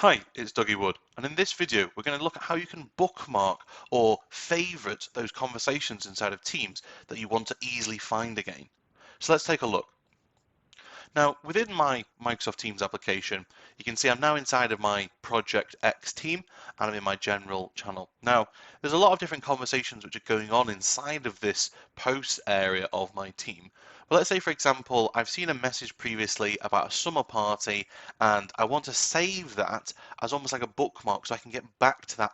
Hi, it's Dougie Wood, and in this video we're going to look at how you can bookmark or favorite those conversations inside of Teams that you want to easily find again. So let's take a look. Now, within my Microsoft Teams application, you can see I'm now inside of my Project X team and I'm in my general channel. Now, there's a lot of different conversations which are going on inside of this post area of my team. But let's say, for example, I've seen a message previously about a summer party and I want to save that as almost like a bookmark so I can get back to that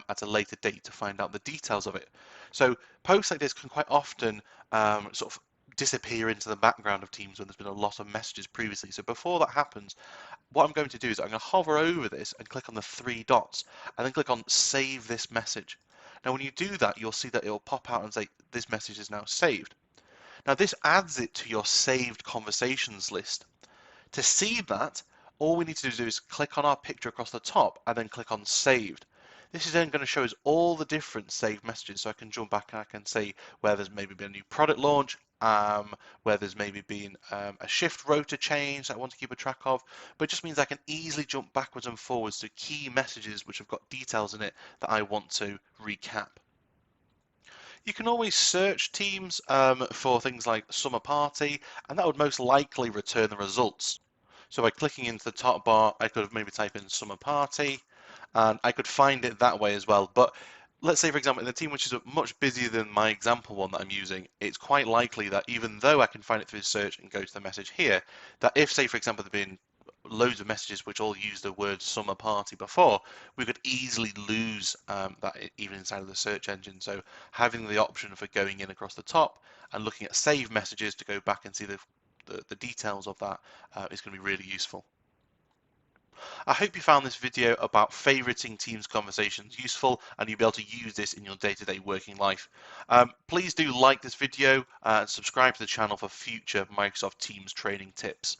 at a later date to find out the details of it. So posts like this can quite often sort of disappear into the background of Teams when there's been a lot of messages previously. So before that happens, what I'm going to do is I'm going to hover over this and click on the three dots and then click on Save This Message. Now when you do that, you'll see that it'll pop out and say this message is now saved. Now this adds it to your saved conversations list. To see that, all we need to do is click on our picture across the top and then click on Saved. This is then going to show us all the different saved messages. So I can jump back and I can see where there's maybe been a new product launch, where there's maybe been a shift rota change that I want to keep a track of. But it just means I can easily jump backwards and forwards to key messages which have got details in it that I want to recap. You can always search Teams for things like summer party, and that would most likely return the results. So by clicking into the top bar, I could have maybe type in summer party, and I could find it that way as well. But let's say, for example, in the team which is much busier than my example one that I'm using, it's quite likely that even though I can find it through search and go to the message here, that if, say, for example, there've been loads of messages which all use the word summer party before, we could easily lose that even inside of the search engine. So having the option for going in across the top and looking at save messages to go back and see the details of that is going to be really useful. I hope you found this video about favoriting Teams conversations useful and you'll be able to use this in your day-to-day working life. Please do like this video and subscribe to the channel for future Microsoft Teams training tips.